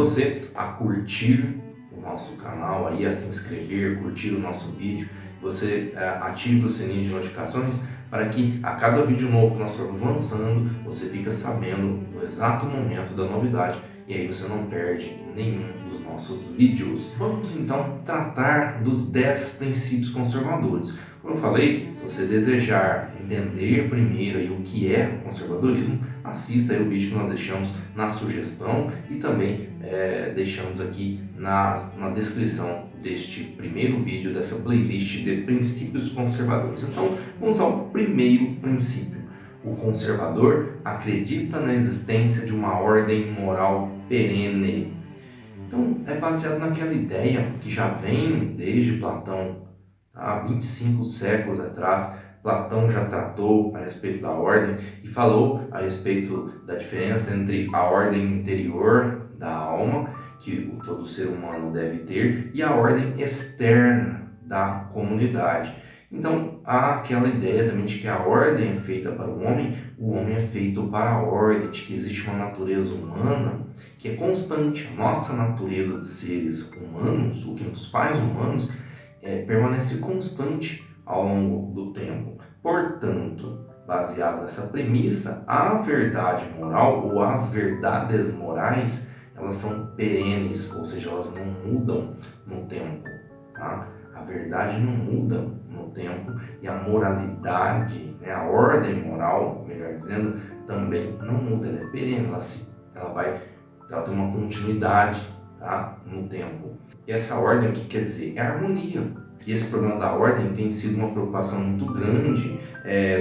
você a curtir o nosso canal, aí, a se inscrever, curtir o nosso vídeo, você ative o sininho de notificações para que a cada vídeo novo que nós formos lançando, você fica sabendo no exato momento da novidade e aí você não perde nenhum dos nossos vídeos. Vamos então tratar dos 10 princípios conservadores. Como eu falei, se você desejar entender primeiro aí o que é conservadorismo, assista aí o vídeo que nós deixamos na sugestão e também deixamos aqui na descrição deste primeiro vídeo, dessa playlist de princípios conservadores. Então, vamos ao primeiro princípio. O conservador acredita na existência de uma ordem moral perene. Então, é baseado naquela ideia que já vem desde Platão. Há 25 séculos atrás, Platão já tratou a respeito da ordem e falou a respeito da diferença entre a ordem interior da alma, que todo ser humano deve ter, e a ordem externa da comunidade. Então, há aquela ideia também de que a ordem é feita para o homem é feito para a ordem, de que existe uma natureza humana que é constante. A nossa natureza de seres humanos, o que nos faz humanos, permanece constante ao longo do tempo. Portanto, baseado nessa premissa, a verdade moral ou as verdades morais, elas são perenes, ou seja, elas não mudam no tempo. Tá? A verdade não muda no tempo e a moralidade, a ordem moral, melhor dizendo, também não muda, ela é perene, ela tem uma continuidade, tá, no tempo. E essa ordem, o que quer dizer? É harmonia. E esse problema da ordem tem sido uma preocupação muito grande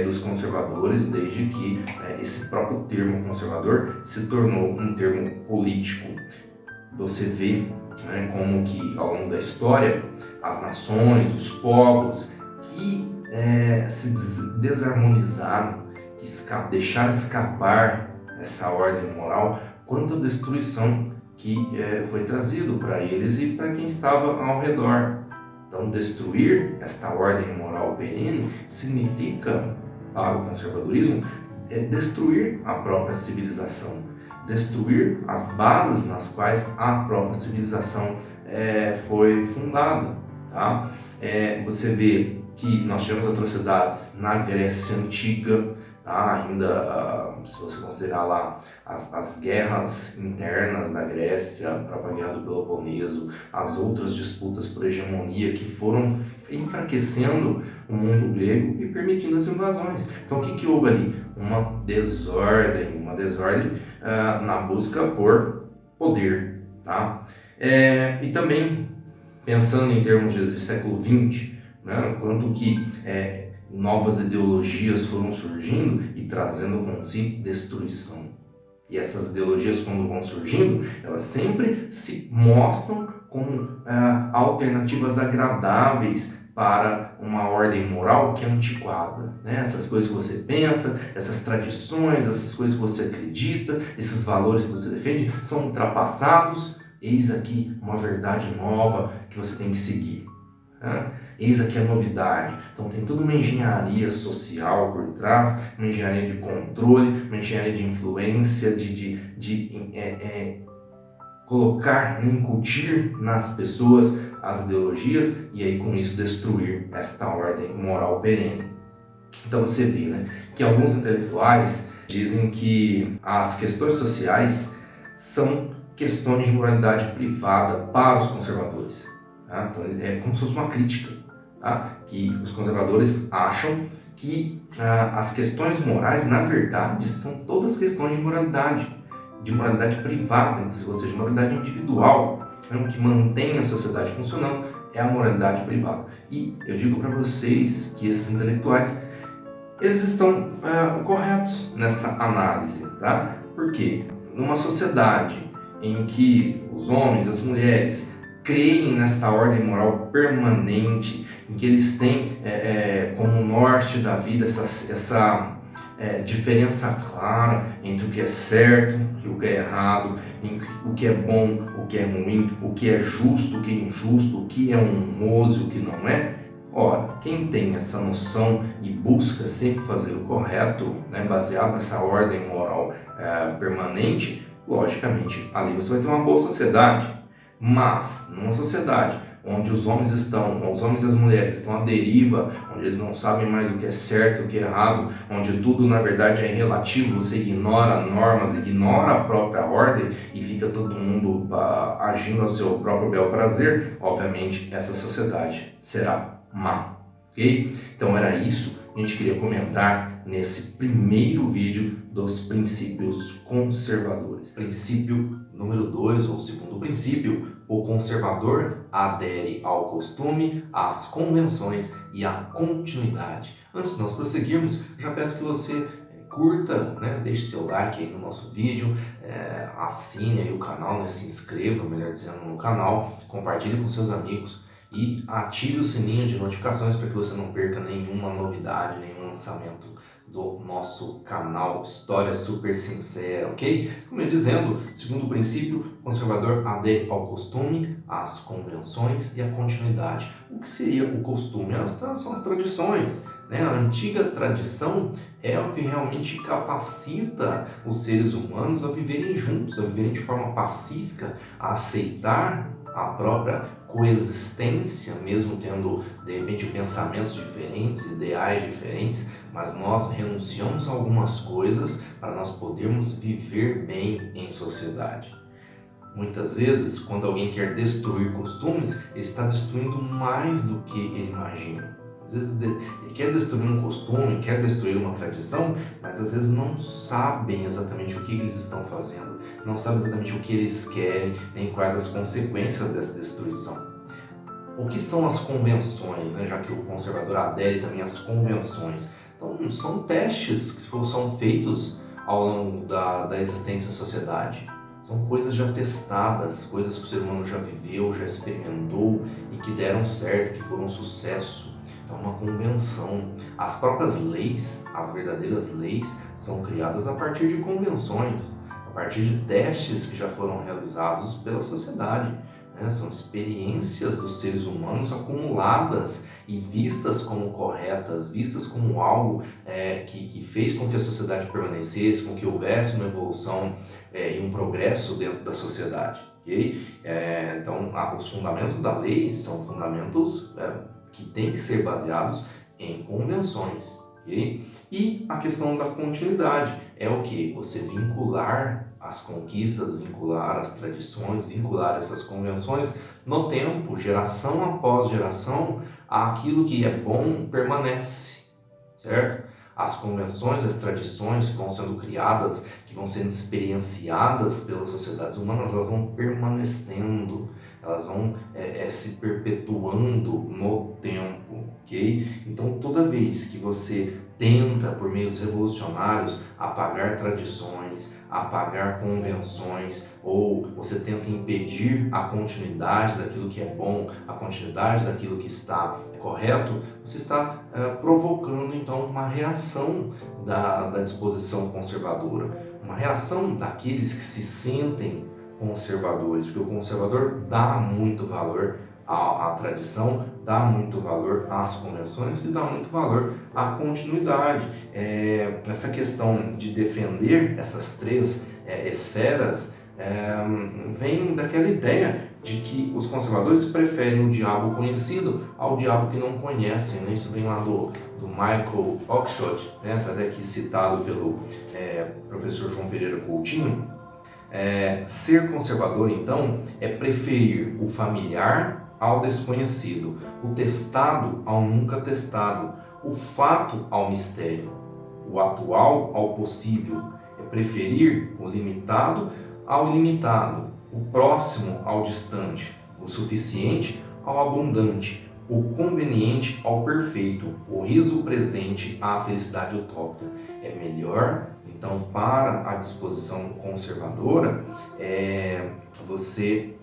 dos conservadores, desde que esse próprio termo conservador se tornou um termo político. Você vê como que ao longo da história as nações, os povos que se desarmonizaram, que deixaram escapar essa ordem moral, quanto a destruição que foi trazido para eles e para quem estava ao redor. Então, destruir esta ordem moral perene significa, para o conservadorismo, destruir a própria civilização, destruir as bases nas quais a própria civilização foi fundada. Tá? Você vê que nós tivemos atrocidades na Grécia Antiga, tá? Ainda se você considerar lá as guerras internas da Grécia, a própria Guerra do Peloponeso, as outras disputas por hegemonia que foram enfraquecendo o mundo grego e permitindo as invasões. Então o que houve ali? Uma desordem na busca por poder. Tá? E também, pensando em termos de século XX, quanto que novas ideologias foram surgindo e trazendo consigo destruição. E essas ideologias, quando vão surgindo, elas sempre se mostram como alternativas agradáveis para uma ordem moral que é antiquada. Essas coisas que você pensa, essas tradições, essas coisas que você acredita, esses valores que você defende, são ultrapassados. Eis aqui uma verdade nova que você tem que seguir. Eis aqui a novidade. Então tem toda uma engenharia social por trás, uma engenharia de controle, uma engenharia de influência, de colocar, incutir nas pessoas as ideologias e aí com isso destruir esta ordem moral perene. Então você vê que alguns intelectuais dizem que as questões sociais são questões de moralidade privada para os conservadores. Tá? Então é como se fosse uma crítica, tá? Que os conservadores acham que as questões morais, na verdade, são todas questões de moralidade privada, ou seja, de moralidade individual. O que mantém a sociedade funcionando é a moralidade privada. E eu digo para vocês que esses intelectuais, eles estão corretos nessa análise, tá? Porque numa sociedade em que os homens, as mulheres creem nessa ordem moral permanente, em que eles têm como norte da vida essa diferença clara entre o que é certo e o que é errado, o que é bom, o que é ruim, o que é justo, o que é injusto, o que é honroso e o que não é. Ora, quem tem essa noção e busca sempre fazer o correto, baseado nessa ordem moral permanente, logicamente ali você vai ter uma boa sociedade. Mas numa sociedade onde os homens e as mulheres estão à deriva, onde eles não sabem mais o que é certo, o que é errado, onde tudo na verdade é relativo, você ignora normas, ignora a própria ordem e fica todo mundo agindo ao seu próprio bel prazer, obviamente essa sociedade será má, ok? Então era isso que a gente queria comentar nesse primeiro vídeo dos princípios conservadores. Princípio número 2, ou segundo princípio: o conservador adere ao costume, às convenções e à continuidade. Antes de nós prosseguirmos, já peço que você curta, deixe seu like aí no nosso vídeo, assine aí o canal, se inscreva, melhor dizendo, no canal, compartilhe com seus amigos e ative o sininho de notificações para que você não perca nenhuma novidade, nenhum lançamento do nosso canal História Super Sincera, ok? Como eu ia dizendo, segundo o princípio, o conservador adere ao costume, às convenções e à continuidade. O que seria o costume? São as tradições, A antiga tradição é o que realmente capacita os seres humanos a viverem juntos, a viverem de forma pacífica, a aceitar a própria coexistência, mesmo tendo, de repente, pensamentos diferentes, ideais diferentes, mas nós renunciamos a algumas coisas para nós podermos viver bem em sociedade. Muitas vezes, quando alguém quer destruir costumes, ele está destruindo mais do que ele imagina. Às vezes ele quer destruir um costume, quer destruir uma tradição, mas às vezes não sabem exatamente o que eles estão fazendo, não sabem exatamente o que eles querem, nem quais as consequências dessa destruição. O que são as convenções, já que o conservador adere também às convenções? Então, são testes que são feitos ao longo da existência da sociedade. São coisas já testadas, coisas que o ser humano já viveu, já experimentou e que deram certo, que foram um sucesso. Então, uma convenção. As próprias leis, as verdadeiras leis, são criadas a partir de convenções, a partir de testes que já foram realizados pela sociedade. São experiências dos seres humanos acumuladas e vistas como corretas, vistas como algo que fez com que a sociedade permanecesse, com que houvesse uma evolução e um progresso dentro da sociedade. Okay? Então, os fundamentos da lei são fundamentos que têm que ser baseados em convenções. Okay? E a questão da continuidade é o que? Você vincular as conquistas, vincular as tradições, vincular essas convenções no tempo, geração após geração, aquilo que é bom permanece, certo? As convenções, as tradições que vão sendo criadas, que vão sendo experienciadas pelas sociedades humanas, elas vão permanecendo, elas vão se perpetuando no tempo, ok? Então, toda vez que você tenta, por meios revolucionários, apagar tradições, apagar convenções, ou você tenta impedir a continuidade daquilo que é bom, a continuidade daquilo que está correto, você está provocando então uma reação da disposição conservadora, uma reação daqueles que se sentem conservadores, porque o conservador dá muito valor à tradição, dá muito valor às convenções e dá muito valor à continuidade. Essa questão de defender essas três esferas vem daquela ideia de que os conservadores preferem o diabo conhecido ao diabo que não conhecem. Isso vem lá do Michael Oakeshott, até aqui citado pelo professor João Pereira Coutinho. Ser conservador, então, é preferir o familiar ao desconhecido, o testado ao nunca testado, o fato ao mistério, o atual ao possível. É preferir o limitado ao ilimitado, o próximo ao distante, o suficiente ao abundante, o conveniente ao perfeito, o riso presente à felicidade utópica. É melhor, então, para a disposição conservadora, você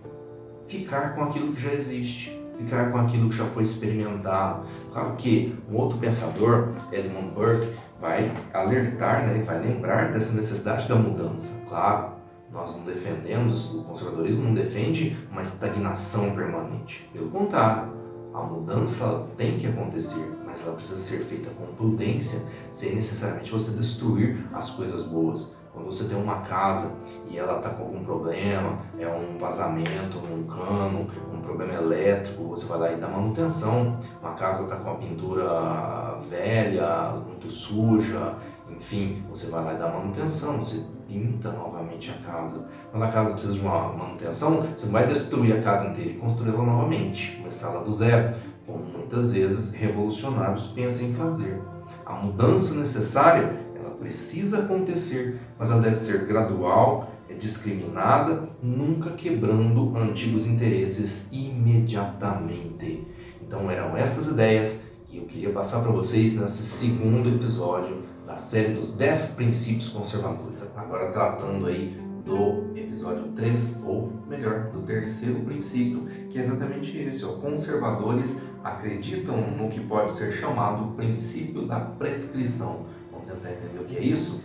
ficar com aquilo que já existe, ficar com aquilo que já foi experimentado. Claro que um outro pensador, Edmund Burke, vai alertar, vai lembrar dessa necessidade da mudança. Claro, nós não defendemos, o conservadorismo não defende uma estagnação permanente. Pelo contrário, a mudança tem que acontecer, mas ela precisa ser feita com prudência, sem necessariamente você destruir as coisas boas. Quando você tem uma casa e ela está com algum problema, é um vazamento num cano, um problema elétrico, você vai lá e dá manutenção. Uma casa está com a pintura velha, muito suja, enfim, você vai lá e dá manutenção, você pinta novamente a casa. Quando a casa precisa de uma manutenção, você não vai destruir a casa inteira e construí-la novamente, começá-la do zero, como muitas vezes revolucionários pensam em fazer. A mudança necessária, ela precisa acontecer, mas ela deve ser gradual, discriminada, nunca quebrando antigos interesses imediatamente. Então eram essas ideias que eu queria passar para vocês nesse segundo episódio da série dos 10 princípios conservadores. Agora tratando aí do episódio 3, ou melhor, do terceiro princípio, que é exatamente esse, ó. Conservadores acreditam no que pode ser chamado princípio da prescrição. Vamos tentar entender o que é isso?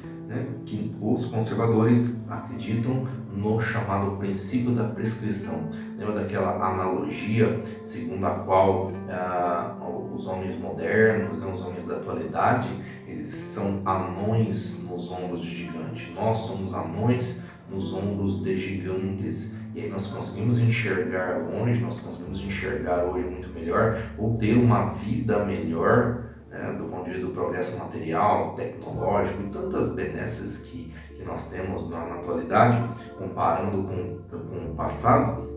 Que os conservadores acreditam no chamado princípio da prescrição. Lembra daquela analogia segundo a qual os homens modernos, os homens da atualidade, eles são anões nos ombros de gigante. Nós somos anões nos ombros de gigantes. E aí nós conseguimos enxergar longe, nós conseguimos enxergar hoje muito melhor, ou ter uma vida melhor, do ponto de vista do progresso material, tecnológico e tantas benesses que nós temos na atualidade, comparando com o passado,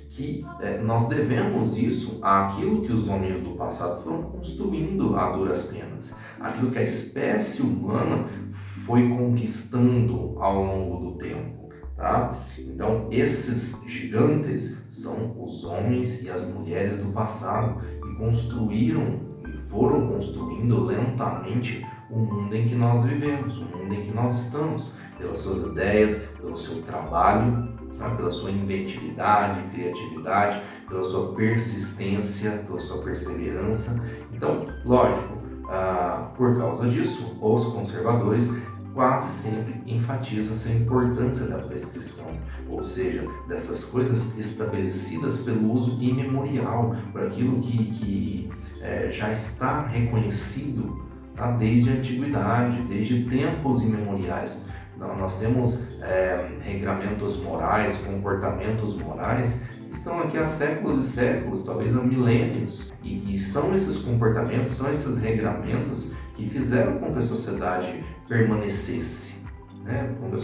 que nós devemos isso àquilo que os homens do passado foram construindo a duras penas, aquilo que a espécie humana foi conquistando ao longo do tempo. Tá? Então, esses gigantes são os homens e as mulheres do passado que construíram e foram construindo lentamente o mundo em que nós vivemos, o mundo em que nós estamos, pelas suas ideias, pelo seu trabalho, tá? Pela sua inventividade, criatividade, pela sua persistência, pela sua perseverança. Então, lógico, por causa disso, os conservadores quase sempre enfatizam essa importância da prescrição, ou seja, dessas coisas estabelecidas pelo uso imemorial, por aquilo que já está reconhecido, tá? Desde a antiguidade, desde tempos imemoriais. Nós temos regramentos morais, comportamentos morais que estão aqui há séculos e séculos, talvez há milênios, e são esses comportamentos, são esses regramentos que fizeram com que a sociedade permanecesse, com que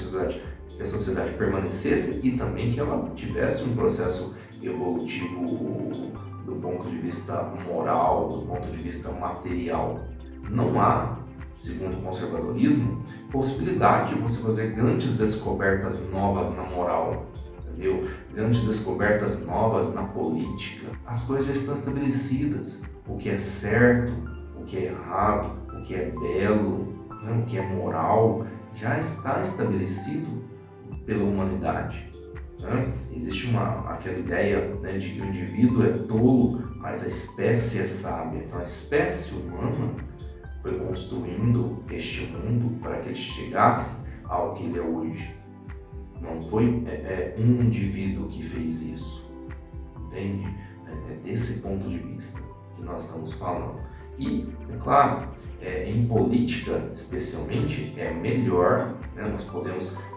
a sociedade permanecesse e também que ela tivesse um processo evolutivo do ponto de vista moral, do ponto de vista material. Não há, segundo o conservadorismo, possibilidade de você fazer grandes descobertas novas na moral, entendeu? Grandes descobertas novas na política. As coisas já estão estabelecidas. O que é certo, o que é errado, o que é belo, o que é moral, já está estabelecido pela humanidade. Existe aquela ideia de que o indivíduo é tolo, mas a espécie é sábia. Então a espécie humana foi construindo este mundo para que ele chegasse ao que ele é hoje. Não foi um indivíduo que fez isso, entende? É desse ponto de vista que nós estamos falando. E, é claro, em política especialmente, é melhor,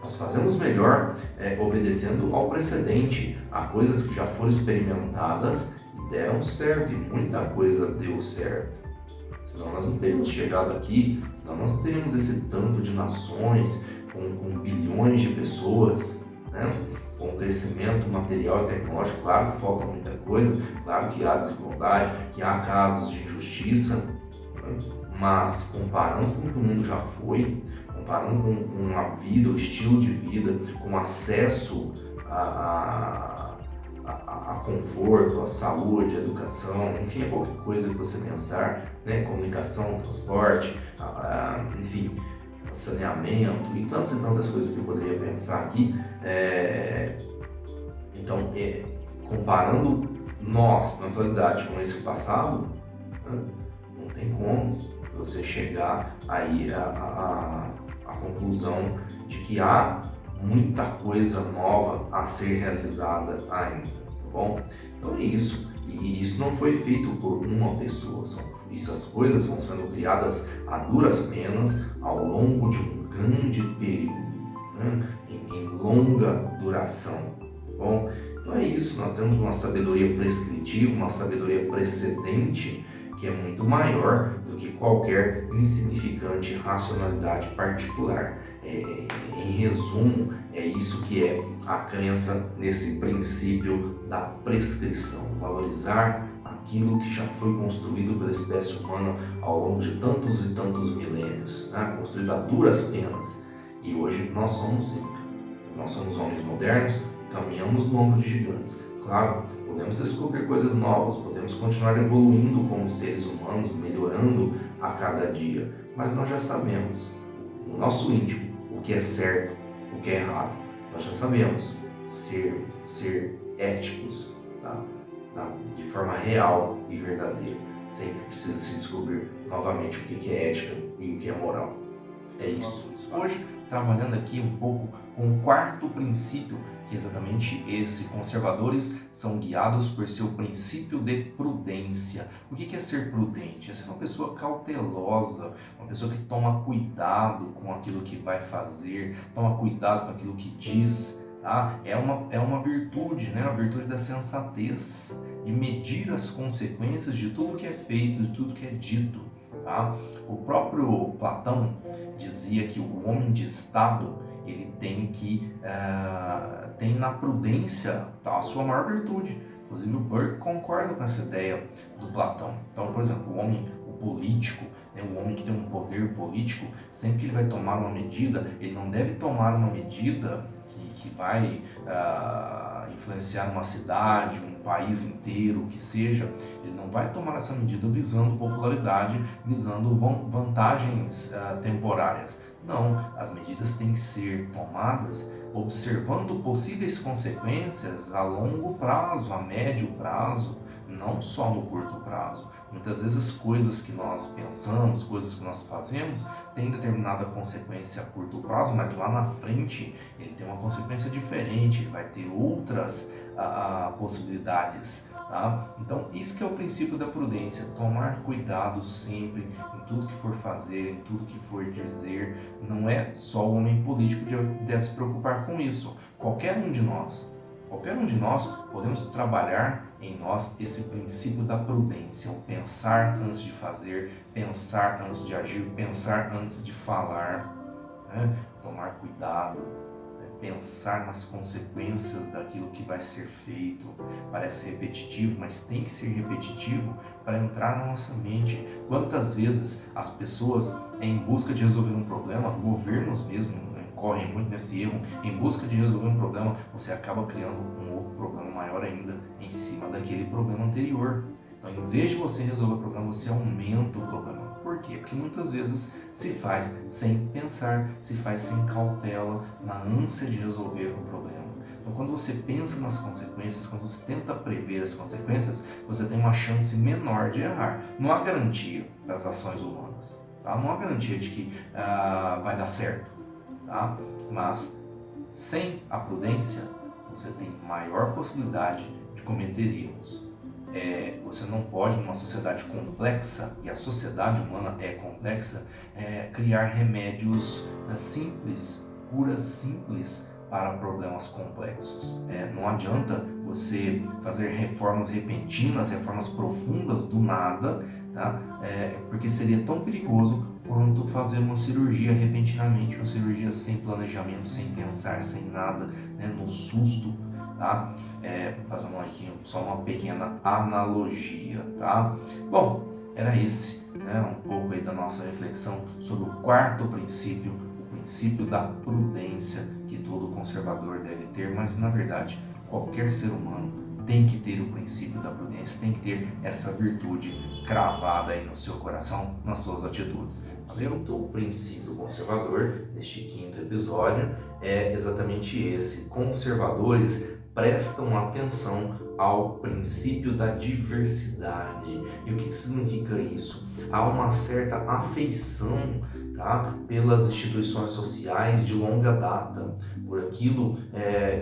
nós fazemos melhor obedecendo ao precedente, a coisas que já foram experimentadas e deram certo, e muita coisa deu certo. Senão nós não teríamos chegado aqui, senão nós não teríamos esse tanto de nações, com bilhões de pessoas, com crescimento material e tecnológico. Claro que falta muita coisa, claro que há desigualdade, que há casos de injustiça, mas comparando com o que o mundo já foi, comparando com a vida, o estilo de vida, com acesso a conforto, a saúde, a educação, enfim, a qualquer coisa que você pensar, comunicação, transporte, enfim, saneamento e tantas coisas que eu poderia pensar aqui. Então, comparando nós, na atualidade, com esse passado, não tem como você chegar aí à conclusão de que há muita coisa nova a ser realizada ainda, tá bom? Então é isso, e isso não foi feito por uma pessoa, essas coisas vão sendo criadas a duras penas ao longo de um grande período. em longa duração. Bom, então é isso, nós temos uma sabedoria prescritiva, uma sabedoria precedente que é muito maior do que qualquer insignificante racionalidade particular. Em resumo, é isso que é a crença nesse princípio da prescrição, valorizar aquilo que já foi construído pela espécie humana ao longo de tantos e tantos milênios, né? Construído a duras penas. E hoje nós somos homens modernos, caminhamos no ombro de gigantes. Claro, podemos descobrir coisas novas, podemos continuar evoluindo como seres humanos, melhorando a cada dia, mas nós já sabemos, no nosso íntimo, o que é certo, o que é errado. Nós já sabemos ser éticos, tá? De forma real e verdadeira. Sempre precisa se descobrir novamente o que é ética e o que é moral. É isso. Hoje, trabalhando aqui um pouco com o quarto princípio, que é exatamente esse: conservadores são guiados por seu princípio de prudência. O que é ser prudente? É ser uma pessoa cautelosa, uma pessoa que toma cuidado com aquilo que vai fazer, toma cuidado com aquilo que diz. Tá? É uma virtude, né? A virtude da sensatez, de medir as consequências de tudo que é feito, de tudo que é dito. Tá? O próprio Platão dizia que o homem de Estado ele tem na prudência, tá, a sua maior virtude. Inclusive o Burke concorda com essa ideia do Platão. Então, por exemplo, o político, né, o homem que tem um poder político, sempre que ele vai tomar uma medida, ele não deve tomar uma medida que vai influenciar uma cidade, um país inteiro, o que seja. Ele não vai tomar essa medida visando popularidade, visando vantagens temporárias. Não, as medidas têm que ser tomadas observando possíveis consequências a longo prazo, a médio prazo, não só no curto prazo. Muitas vezes as coisas que nós pensamos, coisas que nós fazemos, têm determinada consequência a curto prazo, mas lá na frente ele tem uma consequência diferente, ele vai ter outras possibilidades. Tá? Então, isso que é o princípio da prudência: tomar cuidado sempre em tudo que for fazer, em tudo que for dizer. Não é só o homem político que deve se preocupar com isso. Qualquer um de nós podemos trabalhar em nós esse princípio da prudência, o pensar antes de fazer, pensar antes de agir, pensar antes de falar, né? Tomar cuidado, pensar nas consequências daquilo que vai ser feito. Parece repetitivo, mas tem que ser repetitivo para entrar na nossa mente. Quantas vezes as pessoas, em busca de resolver um problema, governos mesmo correm muito nesse erro, em busca de resolver um problema, você acaba criando um outro problema maior ainda em cima daquele problema anterior. Então, em vez de você resolver o problema, você aumenta o problema. Por quê? Porque muitas vezes se faz sem pensar, se faz sem cautela, na ânsia de resolver o problema. Então, quando você pensa nas consequências, quando você tenta prever as consequências, você tem uma chance menor de errar. Não há garantia das ações humanas, tá? Não há garantia de que vai dar certo. Tá? Mas sem a prudência você tem maior possibilidade de cometer erros. Você não pode, numa sociedade complexa, e a sociedade humana é complexa, criar remédios simples, curas simples para problemas complexos. Não adianta você fazer reformas repentinas, reformas profundas do nada, tá? Porque seria tão perigoso quanto fazer uma cirurgia repentinamente, uma cirurgia sem planejamento, sem pensar, sem nada, né, no susto, tá? Fazendo aqui só uma pequena analogia, tá? Bom, era esse, né, um pouco aí da nossa reflexão sobre o quarto princípio, o princípio da prudência que todo conservador deve ter, mas na verdade qualquer ser humano tem que ter o princípio da prudência, tem que ter essa virtude cravada aí no seu coração, nas suas atitudes. Valeu? Então, o princípio conservador, neste quinto episódio, é exatamente esse: conservadores prestam atenção ao princípio da diversidade. E o que significa isso? Há uma certa afeição, tá, pelas instituições sociais de longa data, por aquilo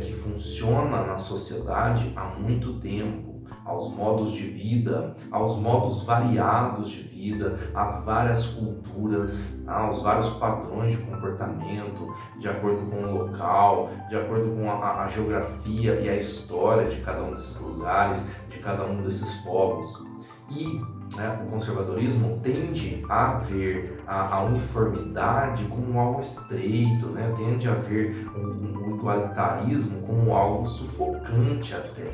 que funciona na sociedade há muito tempo. aos modos de vida, aos modos variados de vida, às várias culturas, aos vários padrões de comportamento, de acordo com o local, de acordo com a geografia e a história de cada um desses lugares, de cada um desses povos. E o conservadorismo tende a ver a uniformidade como algo estreito, tende a ver o igualitarismo como algo sufocante até.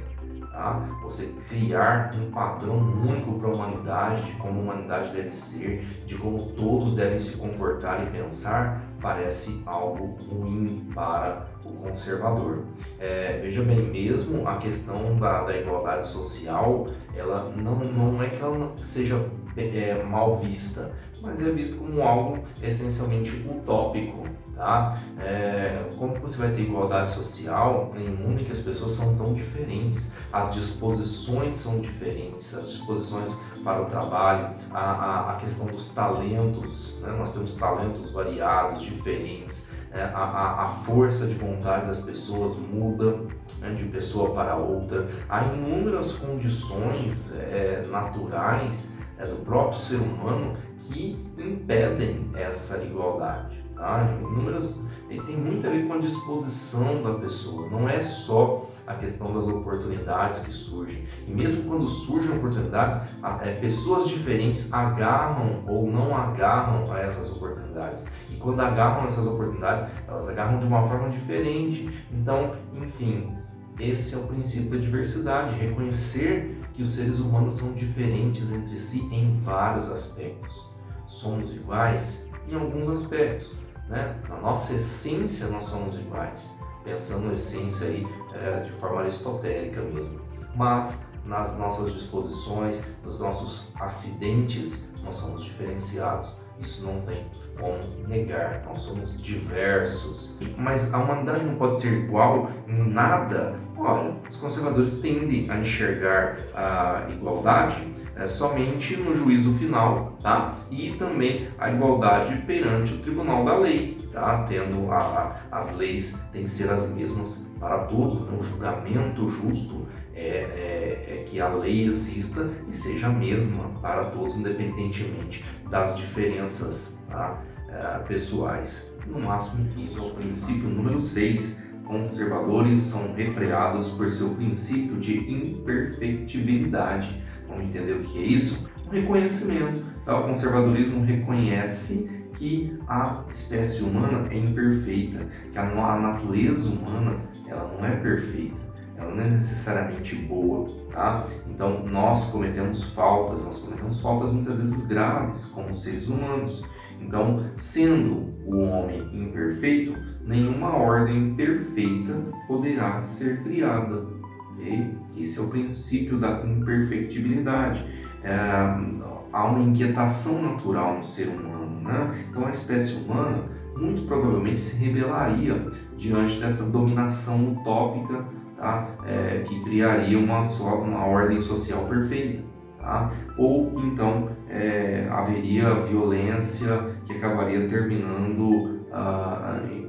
Tá? Você criar um padrão único para a humanidade, de como a humanidade deve ser, de como todos devem se comportar e pensar, parece algo ruim para o conservador. Veja bem, mesmo a questão da igualdade social, ela não é que ela não seja mal vista, mas é visto como algo essencialmente utópico. Tá? Como que você vai ter igualdade social em um mundo em que as pessoas são tão diferentes, as disposições são diferentes, as disposições para o trabalho, a questão dos talentos, nós temos talentos variados, diferentes, a força de vontade das pessoas muda de pessoa para outra, há inúmeras condições naturais do próprio ser humano que impedem essa igualdade. E tem muito a ver com a disposição da pessoa, não é só a questão das oportunidades que surgem. E mesmo quando surgem oportunidades, pessoas diferentes agarram ou não agarram a essas oportunidades. E quando agarram essas oportunidades, elas agarram de uma forma diferente. Então, enfim, esse é o princípio da diversidade, reconhecer que os seres humanos são diferentes entre si em vários aspectos. Somos iguais em alguns aspectos. Na nossa essência nós somos iguais, pensando na essência aí, de forma aristotélica mesmo, mas nas nossas disposições, nos nossos acidentes, nós somos diferenciados, isso não tem como negar, nós somos diversos, mas a humanidade não pode ser igual em nada. Olha, os conservadores tendem a enxergar a igualdade somente no juízo final, tá? E também a igualdade perante o tribunal da lei, tá? Tendo as leis têm que ser as mesmas para todos, o julgamento justo é que a lei exista e seja a mesma para todos, independentemente das diferenças, tá? Pessoais. No máximo isso. É o princípio número 6. Conservadores são refreados por seu princípio de imperfectibilidade. Vamos entender o que é isso? O reconhecimento. Tá? O conservadorismo reconhece que a espécie humana é imperfeita, que a natureza humana ela não é perfeita, ela não é necessariamente boa. Tá? Então nós cometemos faltas muitas vezes graves como seres humanos. Então, sendo o homem imperfeito, nenhuma ordem perfeita poderá ser criada. Okay? Esse é o princípio da imperfectibilidade. Há uma inquietação natural no ser humano, Então a espécie humana muito provavelmente se rebelaria diante dessa dominação utópica, tá? Que criaria uma ordem social perfeita. Tá? Ou então haveria violência que acabaria terminando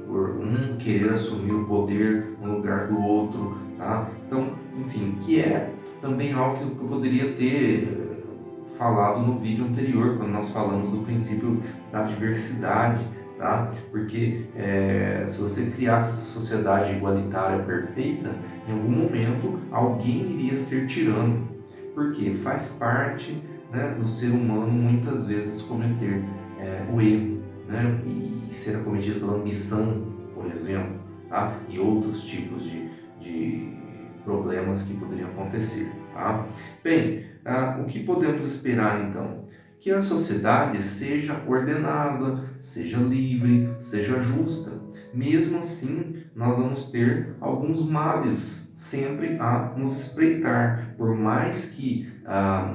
por um querer assumir o poder no lugar do outro. Tá? Então, enfim, que é também algo que eu poderia ter falado no vídeo anterior, quando nós falamos do princípio da diversidade. Tá? Porque se você criasse essa sociedade igualitária perfeita, em algum momento alguém iria ser tirano. Porque faz parte do ser humano muitas vezes cometer o erro, e ser acometido pela ambição, por exemplo, tá? E outros tipos de problemas que poderiam acontecer. Tá? Bem, o que podemos esperar então? Que a sociedade seja ordenada, seja livre, seja justa. Mesmo assim, nós vamos ter alguns males sempre a nos espreitar, por mais que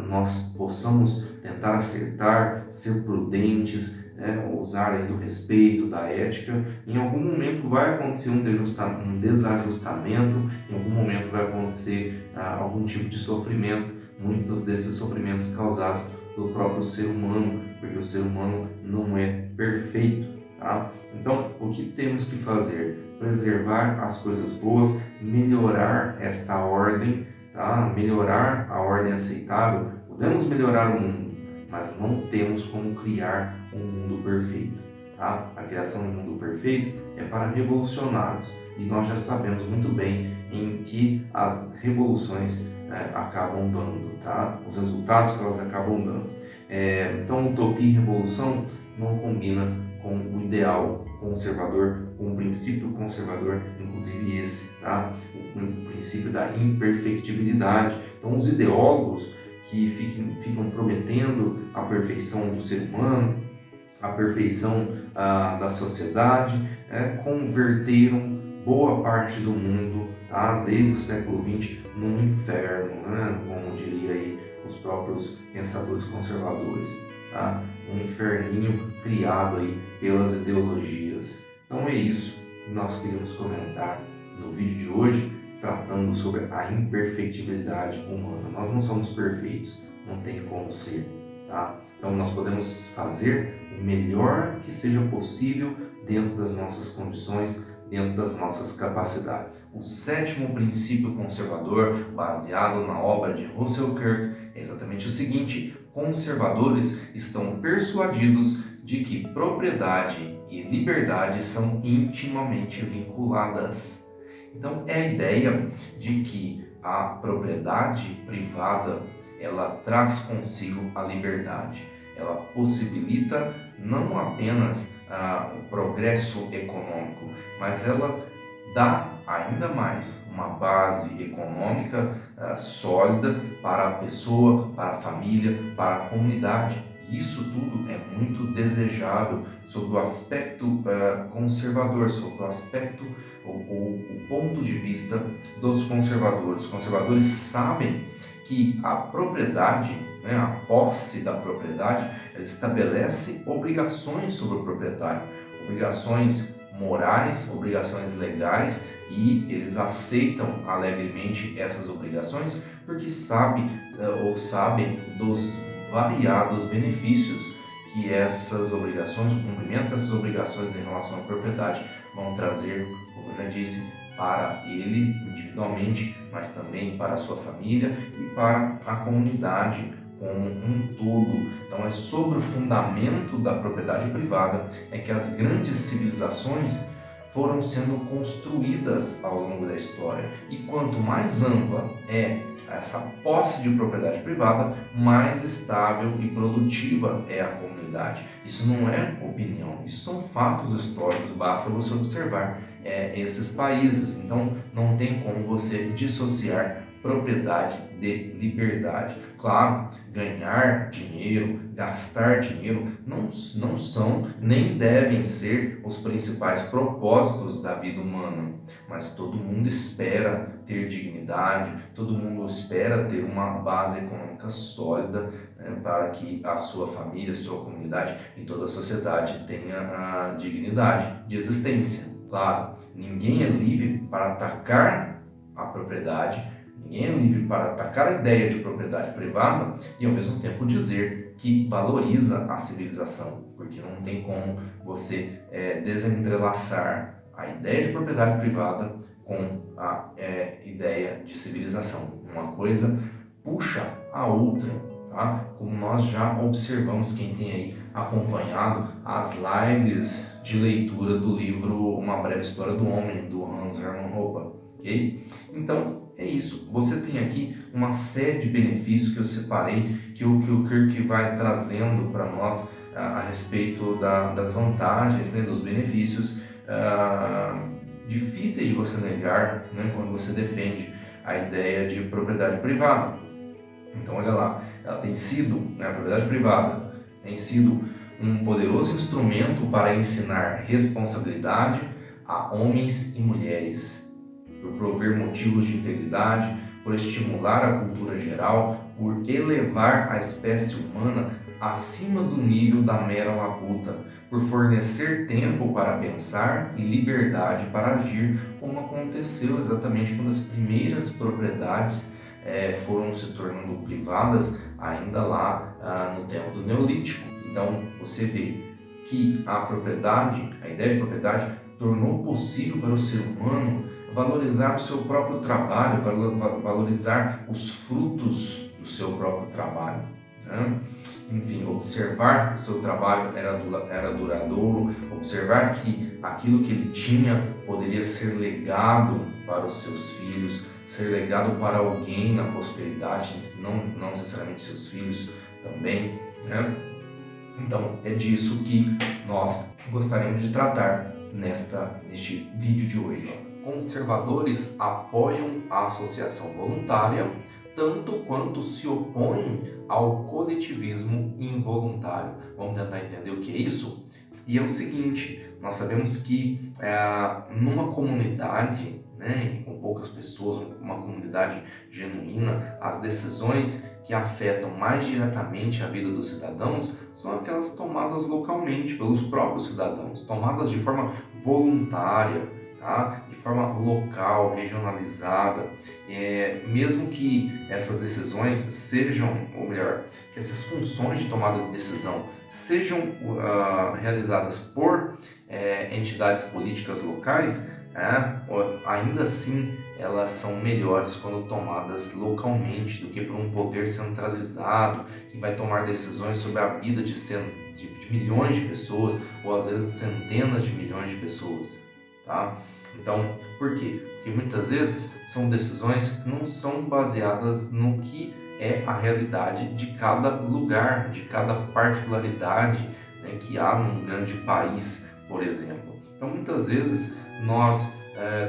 nós possamos tentar acertar, ser prudentes, usar aí do respeito, da ética, em algum momento vai acontecer um desajustamento, em algum momento vai acontecer algum tipo de sofrimento, muitos desses sofrimentos causados pelo próprio ser humano, porque o ser humano não é perfeito. Tá? Então, o que temos que fazer? Preservar as coisas boas, melhorar esta ordem, tá? Melhorar a ordem aceitável, podemos melhorar o mundo, mas não temos como criar um mundo perfeito, tá? A criação de um mundo perfeito é para revolucionários, e nós já sabemos muito bem em que as revoluções acabam dando, tá? Os resultados que elas acabam dando. Então, utopia e revolução não combina com o ideal conservador, com o princípio conservador, inclusive esse, tá? O princípio da imperfectibilidade. Então, os ideólogos que ficam prometendo a perfeição do ser humano, a perfeição da sociedade, converteram boa parte do mundo, tá? Desde o século XX, num inferno, né? Como diria aí os próprios pensadores conservadores, tá? Um inferninho criado aí pelas ideologias. Então é isso que nós queríamos comentar no vídeo de hoje, tratando sobre a imperfectibilidade humana. Nós não somos perfeitos, não tem como ser, tá? Então nós podemos fazer o melhor que seja possível dentro das nossas condições, dentro das nossas capacidades. O sétimo princípio conservador, baseado na obra de Russell Kirk, é exatamente o seguinte: conservadores estão persuadidos de que propriedade e liberdade são intimamente vinculadas. Então, é a ideia de que a propriedade privada, ela traz consigo a liberdade. Ela possibilita não apenas o progresso econômico, mas ela dá ainda mais uma base econômica sólida para a pessoa, para a família, para a comunidade. Isso tudo é muito desejável sob o aspecto conservador, sob o aspecto, o ponto de vista dos conservadores. Os conservadores sabem que a propriedade, a posse da propriedade, ela estabelece obrigações sobre o proprietário, obrigações morais, obrigações legais, e eles aceitam alegremente essas obrigações porque sabem dos variados benefícios que essas obrigações, o cumprimento dessas obrigações em relação à propriedade vão trazer, como eu já disse, para ele individualmente, mas também para a sua família e para a comunidade como um todo. Então é sobre o fundamento da propriedade privada que as grandes civilizações foram sendo construídas ao longo da história. E quanto mais ampla é essa posse de propriedade privada, mais estável e produtiva é a comunidade. Isso não é opinião, isso são fatos históricos, basta você observar esses países. Então não tem como você dissociar propriedade de liberdade. Claro, ganhar dinheiro, gastar dinheiro não são nem devem ser os principais propósitos da vida humana, mas todo mundo espera ter dignidade, todo mundo espera ter uma base econômica sólida, para que a sua família, a sua comunidade e toda a sociedade tenha a dignidade de existência. Claro, ninguém é livre para atacar a propriedade, ninguém é livre para atacar a ideia de propriedade privada e ao mesmo tempo dizer que valoriza a civilização, porque não tem como você desentrelaçar a ideia de propriedade privada com a ideia de civilização. Uma coisa puxa a outra, tá? Como nós já observamos, quem tem aí acompanhado as lives de leitura do livro Uma Breve História do Homem, do Hans Hermann Hoppe, ok? Então, é isso. Você tem aqui uma série de benefícios que eu separei, que o Kirk vai trazendo para nós a respeito das vantagens, dos benefícios difíceis de você negar, quando você defende a ideia de propriedade privada. Então, olha lá, ela tem sido, a propriedade privada tem sido um poderoso instrumento para ensinar responsabilidade a homens e mulheres, por prover motivos de integridade, por estimular a cultura geral, por elevar a espécie humana acima do nível da mera labuta, por fornecer tempo para pensar e liberdade para agir, como aconteceu exatamente quando as primeiras propriedades foram se tornando privadas, ainda lá no tempo do Neolítico. Então você vê que a ideia de propriedade tornou possível para o ser humano valorizar o seu próprio trabalho, valorizar os frutos do seu próprio trabalho, né? Enfim, observar que seu trabalho era duradouro, observar que aquilo que ele tinha poderia ser legado para os seus filhos, ser legado para alguém na prosperidade, não necessariamente seus filhos também, né? Então é disso que nós gostaríamos de tratar neste vídeo de hoje. Conservadores apoiam a associação voluntária tanto quanto se opõem ao coletivismo involuntário. Vamos tentar entender o que é isso? E é o seguinte, nós sabemos que numa comunidade, né, com poucas pessoas, uma comunidade genuína, as decisões que afetam mais diretamente a vida dos cidadãos são aquelas tomadas localmente pelos próprios cidadãos, tomadas de forma voluntária, tá? De forma local, regionalizada, mesmo que essas decisões sejam, ou melhor, que essas funções de tomada de decisão sejam realizadas por entidades políticas locais, ainda assim elas são melhores quando tomadas localmente do que por um poder centralizado que vai tomar decisões sobre a vida de milhões de pessoas ou às vezes centenas de milhões de pessoas. Tá? Então, por quê? Porque muitas vezes são decisões que não são baseadas no que é a realidade de cada lugar, de cada particularidade, né, que há num grande país, por exemplo. Então, muitas vezes nós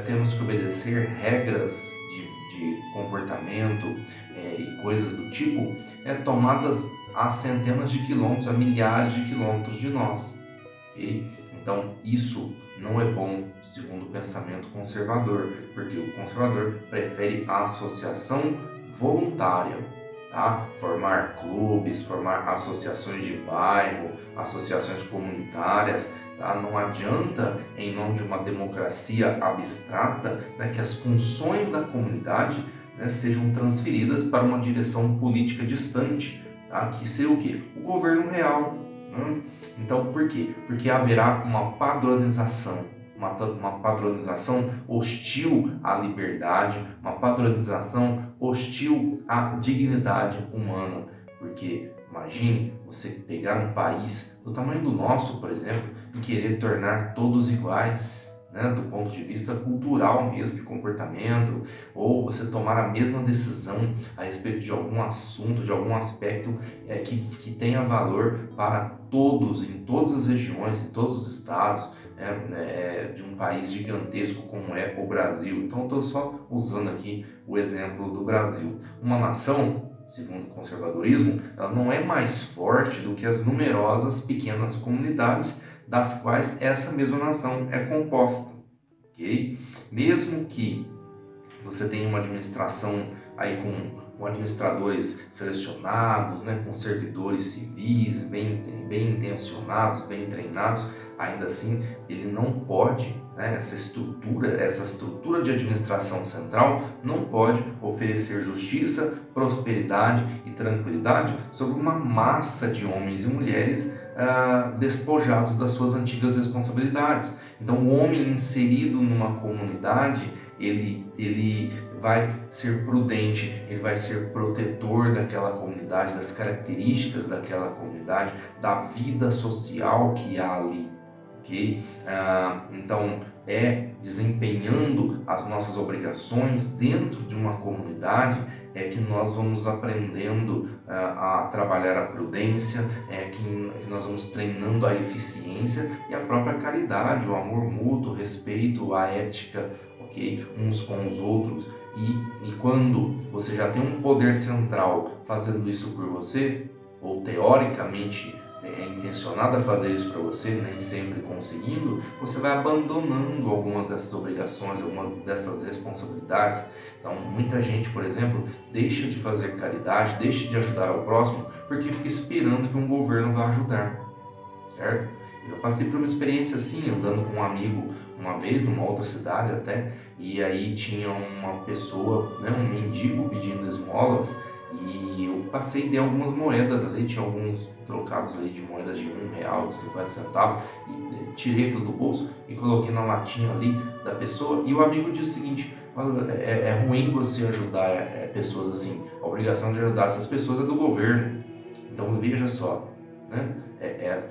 temos que obedecer regras de comportamento e coisas do tipo tomadas a centenas de quilômetros, a milhares de quilômetros de nós. Okay? Então, isso não é bom segundo o pensamento conservador, porque o conservador prefere a associação voluntária, tá? Formar clubes, formar associações de bairro, associações comunitárias, tá? Não adianta, em nome de uma democracia abstrata, né, que as funções da comunidade, né, sejam transferidas para uma direção política distante, tá? Que seria o quê? O governo real. Então, por quê? Porque haverá uma padronização hostil à liberdade, uma padronização hostil à dignidade humana. Porque imagine você pegar um país do tamanho do nosso, por exemplo, e querer tornar todos iguais, né, do ponto de vista cultural mesmo, de comportamento, ou você tomar a mesma decisão a respeito de algum assunto, de algum aspecto que tenha valor para todos, em todas as regiões, em todos os estados, de um país gigantesco como é o Brasil. Então, estou só usando aqui o exemplo do Brasil. Uma nação, segundo o conservadorismo, ela não é mais forte do que as numerosas pequenas comunidades das quais essa mesma nação é composta, ok? Mesmo que você tenha uma administração aí com administradores selecionados, né, com servidores civis bem intencionados, bem treinados, ainda assim ele não pode, né, essa estrutura de administração central não pode oferecer justiça, prosperidade e tranquilidade sobre uma massa de homens e mulheres despojados das suas antigas responsabilidades. Então, o homem inserido numa comunidade, ele vai ser prudente, ele vai ser protetor daquela comunidade, das características daquela comunidade, da vida social que há ali, ok? Então, desempenhando as nossas obrigações dentro de uma comunidade que nós vamos aprendendo a trabalhar a prudência, que nós vamos treinando a eficiência e a própria caridade, o amor mútuo, o respeito, a ética, ok? Uns com os outros. E quando você já tem um poder central fazendo isso por você, ou teoricamente intencionado a fazer isso para você, nem sempre conseguindo, você vai abandonando algumas dessas obrigações, algumas dessas responsabilidades. Então, muita gente, por exemplo, deixa de fazer caridade, deixa de ajudar ao próximo, porque fica esperando que um governo vá ajudar, certo? Eu passei por uma experiência assim, andando com um amigo uma vez, numa outra cidade até, e aí tinha uma pessoa, né, um mendigo pedindo esmolas, e eu passei e dei algumas moedas ali, tinha alguns trocados ali de moedas de R$1, de 50 centavos, e tirei aquilo do bolso e coloquei na latinha ali da pessoa, e o amigo disse o seguinte: olha, é ruim você ajudar pessoas assim, a obrigação de ajudar essas pessoas é do governo. Então veja só, né?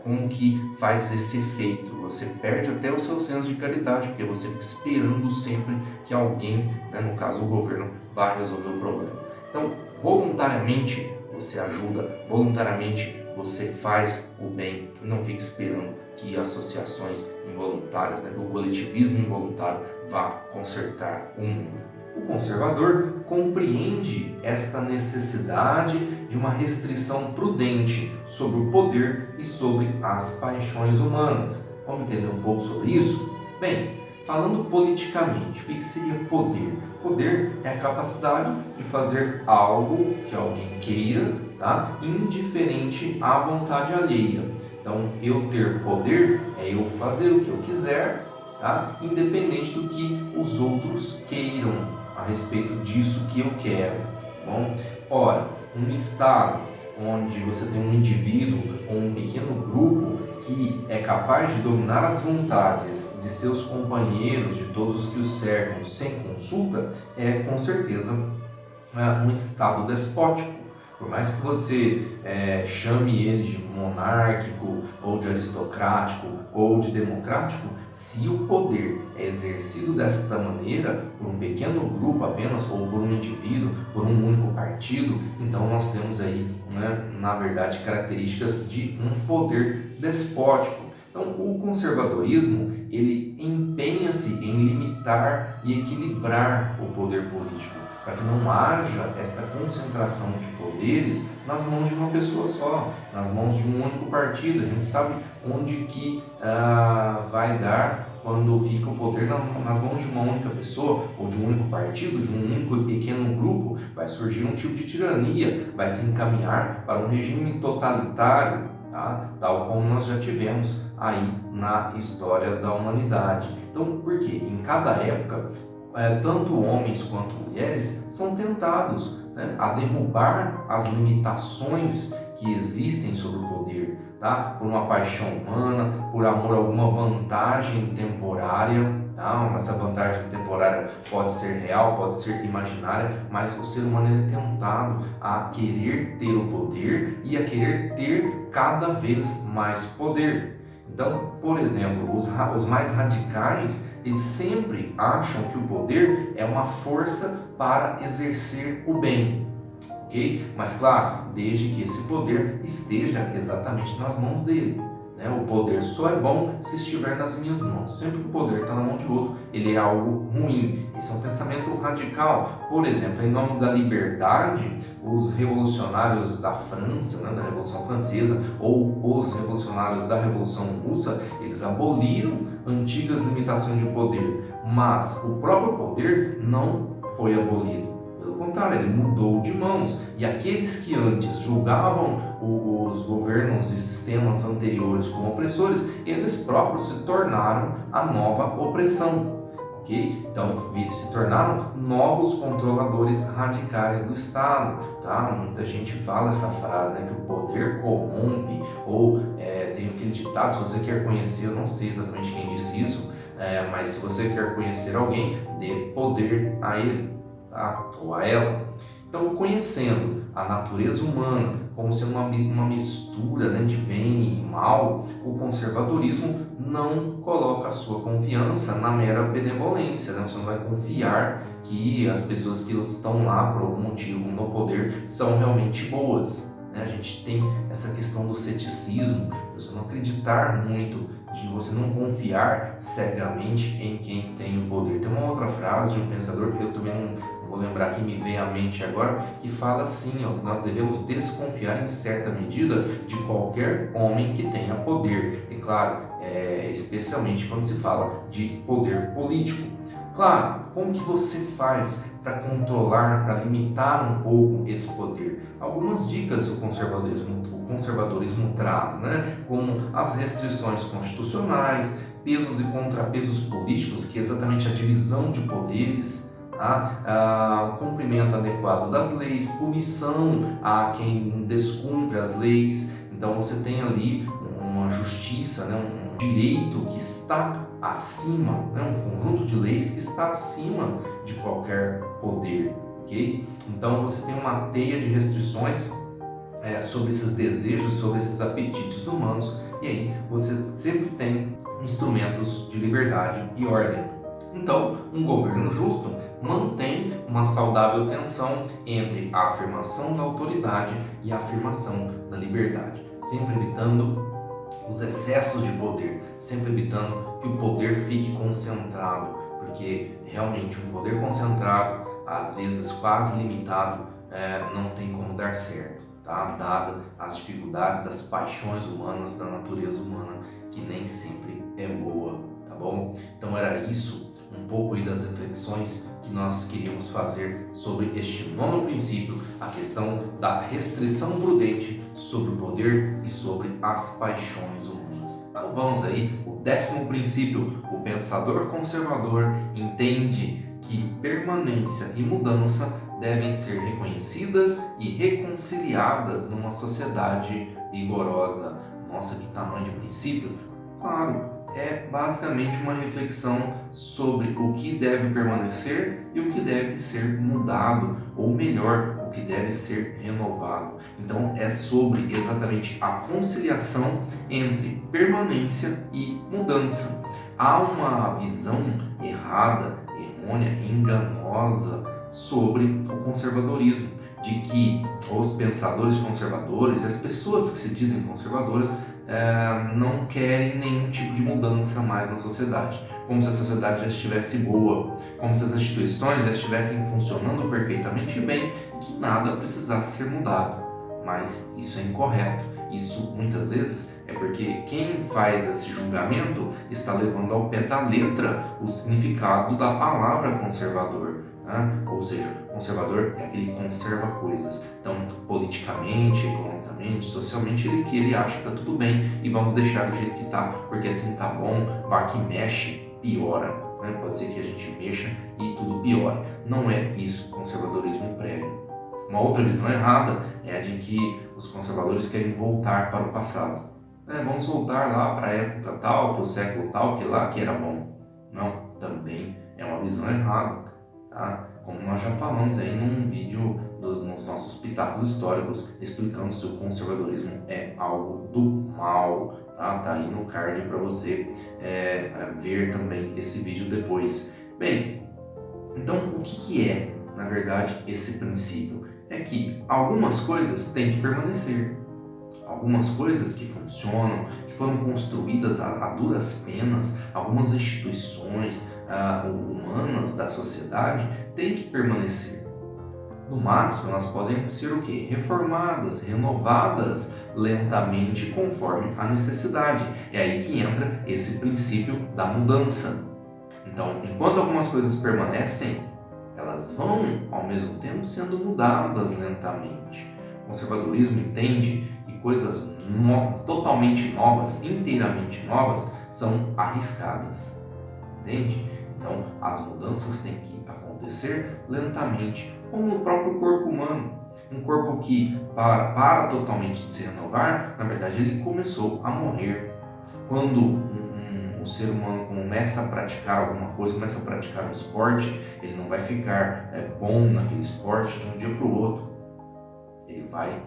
Como que faz esse efeito. Você perde até o seu senso de caridade, porque você fica esperando sempre que alguém, né, no caso o governo, vá resolver o problema. Então, voluntariamente você ajuda, voluntariamente você faz o bem, e não fica esperando que associações involuntárias, né, que o coletivismo involuntário vá consertar o mundo. O conservador compreende esta necessidade de uma restrição prudente sobre o poder e sobre as paixões humanas. Vamos entender um pouco sobre isso? Bem, falando politicamente, o que seria poder? Poder é a capacidade de fazer algo que alguém queira, tá? Indiferente à vontade alheia. Então, eu ter poder é eu fazer o que eu quiser, tá? Independente do que os outros queiram a respeito disso que eu quero. Bom, ora, um estado onde você tem um indivíduo ou um pequeno grupo que é capaz de dominar as vontades de seus companheiros, de todos os que os cercam, sem consulta, é com certeza um estado despótico. Por mais que você chame ele de monárquico, ou de aristocrático, ou de democrático, se o poder é exercido desta maneira, por um pequeno grupo apenas, ou por um indivíduo, por um único partido, então nós temos aí, né, na verdade, características de um poder despótico. Então, o conservadorismo, ele empenha-se em limitar e equilibrar o poder político, para que não haja esta concentração de poderes nas mãos de uma pessoa só, nas mãos de um único partido. A gente sabe onde que vai dar quando fica o poder nas mãos de uma única pessoa, ou de um único partido, de um único pequeno grupo. Vai surgir um tipo de tirania, vai se encaminhar para um regime totalitário, tá? Tal como nós já tivemos aí na história da humanidade. Então, por quê? Em cada época, tanto homens quanto mulheres são tentados, né, a derrubar as limitações que existem sobre o poder, tá? Por uma paixão humana, por amor a alguma vantagem temporária, tá? Essa vantagem temporária pode ser real, pode ser imaginária, mas o ser humano é tentado a querer ter o poder e a querer ter cada vez mais poder. Então, por exemplo, os mais radicais, eles sempre acham que o poder é uma força para exercer o bem, ok? Mas claro, desde que esse poder esteja exatamente nas mãos dele, né? O poder só é bom se estiver nas minhas mãos. Sempre que o poder está na mão de outro, ele é algo ruim. Esse é um pensamento radical. Por exemplo, em nome da liberdade, os revolucionários da França, né, da Revolução Francesa, ou os revolucionários da Revolução Russa, eles aboliram antigas limitações de poder, mas o próprio poder não foi abolido. Pelo contrário, ele mudou de mãos. E aqueles que antes julgavam os governos e sistemas anteriores como opressores, eles próprios se tornaram a nova opressão. Okay? Então se tornaram novos controladores radicais do Estado, tá? Muita gente fala essa frase, né, que o poder corrompe, ou tem aquele ditado: se você quer conhecer, eu não sei exatamente quem disse isso, mas se você quer conhecer alguém, dê poder a ele, tá? Ou a ela. Então, conhecendo a natureza humana como sendo uma mistura, né, de bem e mal, o conservadorismo não coloca a sua confiança na mera benevolência, né? Você não vai confiar que as pessoas que estão lá por algum motivo no poder são realmente boas, né? A gente tem essa questão do ceticismo, de você não acreditar muito, de você não confiar cegamente em quem tem o poder. Tem uma outra frase de um pensador que eu também não vou lembrar, que me vem à mente agora, que fala assim, ó, que nós devemos desconfiar em certa medida de qualquer homem que tenha poder. E claro, especialmente quando se fala de poder político. Claro, como que você faz para controlar, para limitar um pouco esse poder? Algumas dicas o conservadorismo traz, né? Como as restrições constitucionais, pesos e contrapesos políticos, que é exatamente a divisão de poderes, o cumprimento adequado das leis, punição a quem descumpre as leis. Então você tem ali uma justiça, né, direito que está acima, né? Um conjunto de leis que está acima de qualquer poder, ok? Então você tem uma teia de restrições sobre esses desejos, sobre esses apetites humanos, e aí você sempre tem instrumentos de liberdade e ordem. Então, um governo justo mantém uma saudável tensão entre a afirmação da autoridade e a afirmação da liberdade, sempre evitando os excessos de poder, sempre evitando que o poder fique concentrado, porque realmente um poder concentrado, às vezes quase limitado, não tem como dar certo, tá? Dada as dificuldades das paixões humanas, da natureza humana, que nem sempre é boa, tá bom? Então era isso, um pouco aí das reflexões que nós queríamos fazer sobre este nono princípio, a questão da restrição prudente sobre o poder e sobre as paixões humanas. Então vamos aí, o 10º princípio: o pensador conservador entende que permanência e mudança devem ser reconhecidas e reconciliadas numa sociedade vigorosa. Nossa, que tamanho de princípio! Claro, é basicamente uma reflexão sobre o que deve permanecer e o que deve ser mudado, ou melhor, o que deve ser renovado. Então é sobre exatamente a conciliação entre permanência e mudança. Há uma visão errada, errônea, enganosa sobre o conservadorismo, de que os pensadores conservadores, as pessoas que se dizem conservadoras, não querem nenhum tipo de mudança mais na sociedade, como se a sociedade já estivesse boa, como se as instituições já estivessem funcionando perfeitamente bem e que nada precisasse ser mudado. Mas isso é incorreto. Isso muitas vezes é porque quem faz esse julgamento está levando ao pé da letra o significado da palavra conservador, né? Ou seja, conservador é aquele que conserva coisas. Então, politicamente, economicamente, socialmente, ele acha que está tudo bem e vamos deixar do jeito que está, porque assim tá bom, vá que mexe, piora, né? Pode ser que a gente mexa e tudo piore. Não é isso que o conservadorismo prega. Uma outra visão errada é a de que os conservadores querem voltar para o passado. Vamos voltar lá para a época tal, para o século tal, que lá que era bom. Não, também é uma visão errada, tá? Como nós já falamos aí num vídeo nos nossos pitacos históricos, explicando se o conservadorismo é algo do mal, tá? Tá aí no card para você ver também esse vídeo depois. Bem, então o que é, na verdade, esse princípio? É que algumas coisas têm que permanecer. Algumas coisas que funcionam, que foram construídas a duras penas, algumas instituições humanas da sociedade têm que permanecer. No máximo, elas podem ser o quê? Reformadas, renovadas lentamente conforme a necessidade. É aí que entra esse princípio da mudança. Então, enquanto algumas coisas permanecem, elas vão, ao mesmo tempo, sendo mudadas lentamente. O conservadorismo entende que coisas totalmente novas, inteiramente novas, são arriscadas. Entende? Então, as mudanças têm que acontecer lentamente, como o próprio corpo humano. Um corpo que, para totalmente de se renovar, na verdade, ele começou a morrer. Quando o ser humano começa a praticar alguma coisa, começa a praticar um esporte, ele não vai ficar bom naquele esporte de um dia para o outro. Ele vai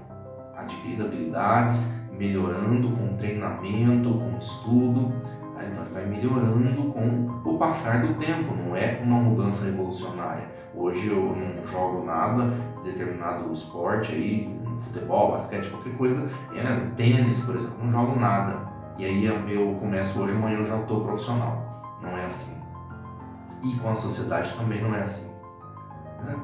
adquirindo habilidades, melhorando com treinamento, com estudo, tá? Então ele vai melhorando com o passar do tempo, não é uma mudança revolucionária. Hoje eu não jogo nada, determinado esporte aí, futebol, basquete, qualquer coisa, tênis, por exemplo, não jogo nada. E aí eu começo hoje, amanhã eu já estou profissional. Não é assim. E com a sociedade também não é assim, né?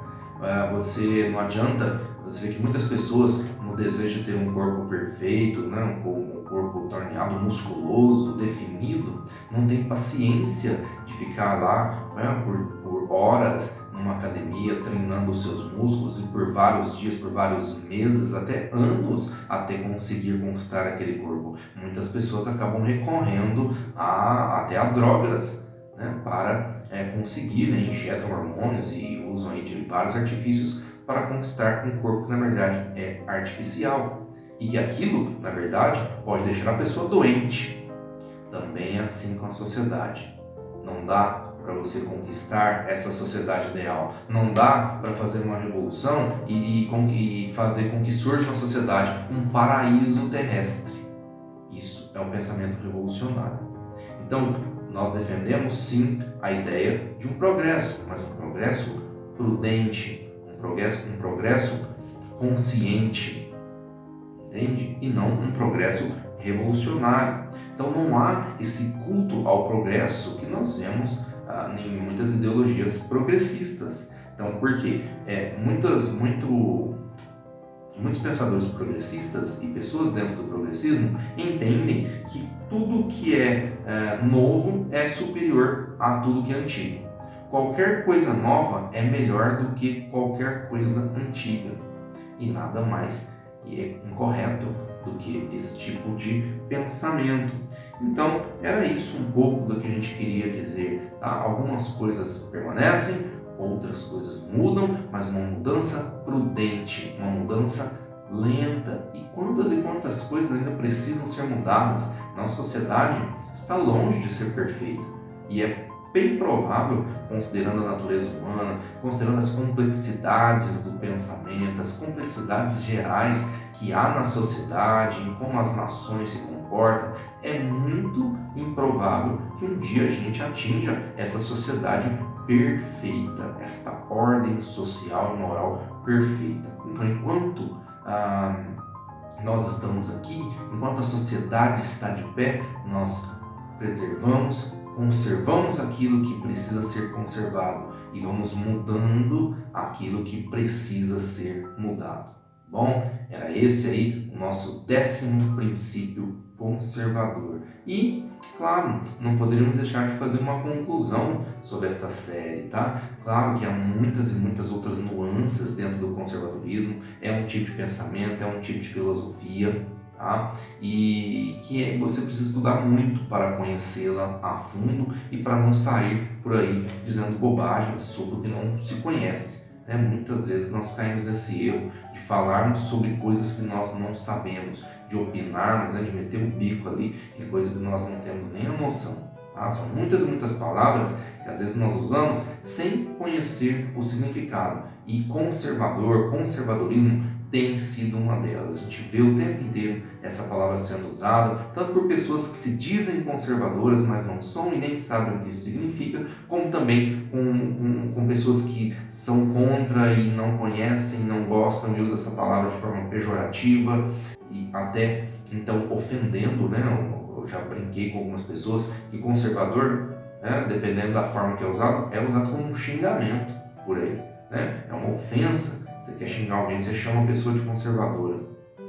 Você não adianta, você vê que muitas pessoas no desejo de ter um corpo perfeito, né, um corpo torneado, musculoso, definido, não tem paciência de ficar lá, né, por horas numa academia treinando os seus músculos e por vários dias, por vários meses, até anos, até conseguir conquistar aquele corpo. Muitas pessoas acabam recorrendo até a drogas, né, para conseguir, né, injetam hormônios e usam aí de vários artifícios para conquistar um corpo que na verdade é artificial e que aquilo, na verdade, pode deixar a pessoa doente. também é assim com a sociedade. Não dá para você conquistar essa sociedade ideal. Não dá para fazer uma revolução e fazer com que surja na sociedade um paraíso terrestre. Isso é um pensamento revolucionário. Então, nós defendemos sim a ideia de um progresso, mas um progresso prudente, um progresso consciente, entende? E não um progresso revolucionário. Então não há esse culto ao progresso que nós vemos em muitas ideologias progressistas. Então, por quê? Muitos pensadores progressistas e pessoas dentro do progressismo entendem que tudo que é novo é superior a tudo que é antigo. Qualquer coisa nova é melhor do que qualquer coisa antiga. E nada mais é incorreto do que esse tipo de pensamento. Então, era isso um pouco do que a gente queria dizer. Tá? Algumas coisas permanecem, outras coisas mudam, mas uma mudança prudente, uma mudança lenta. E quantas coisas ainda precisam ser mudadas? Nossa sociedade está longe de ser perfeita. E é bem provável, considerando a natureza humana, considerando as complexidades do pensamento, as complexidades gerais que há na sociedade, em como as nações se comportam, é muito improvável que um dia a gente atinja essa sociedade perfeita, esta ordem social e moral perfeita. Então, enquanto nós estamos aqui, enquanto a sociedade está de pé, nós conservamos aquilo que precisa ser conservado e vamos mudando aquilo que precisa ser mudado. Bom, era esse aí o nosso 10º princípio conservador. E, claro, não poderíamos deixar de fazer uma conclusão sobre esta série, tá? Claro que há muitas e muitas outras nuances dentro do conservadorismo, é um tipo de pensamento, é um tipo de filosofia, tá? E que você precisa estudar muito para conhecê-la a fundo e para não sair por aí dizendo bobagens sobre o que não se conhece. Muitas vezes nós caímos nesse erro de falarmos sobre coisas que nós não sabemos, de opinarmos, de meter o bico ali em coisa que nós não temos nem a noção. Tá? São muitas palavras que às vezes nós usamos sem conhecer o significado. E conservadorismo tem sido uma delas. A gente vê o tempo inteiro essa palavra sendo usada, tanto por pessoas que se dizem conservadoras, mas não são e nem sabem o que isso significa, como também com pessoas que são contra e não conhecem, não gostam e usam essa palavra de forma pejorativa e até então ofendendo, Eu já brinquei com algumas pessoas que conservador, dependendo da forma que é usado como um xingamento por aí, É uma ofensa. Você quer xingar alguém, você chama a pessoa de conservadora,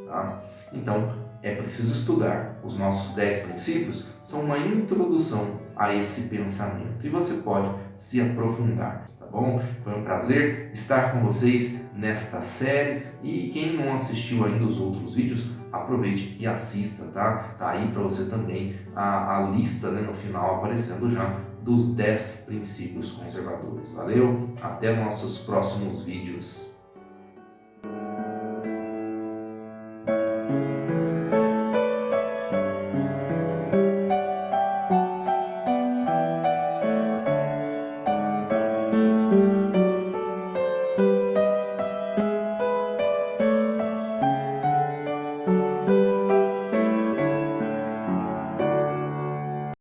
tá? Então, é preciso estudar. Os nossos 10 princípios são uma introdução a esse pensamento e você pode se aprofundar, tá bom? Foi um prazer estar com vocês nesta série e quem não assistiu ainda os outros vídeos, aproveite e assista, tá? Tá aí para você também a lista, no final aparecendo já dos 10 princípios conservadores. Valeu? Até nossos próximos vídeos.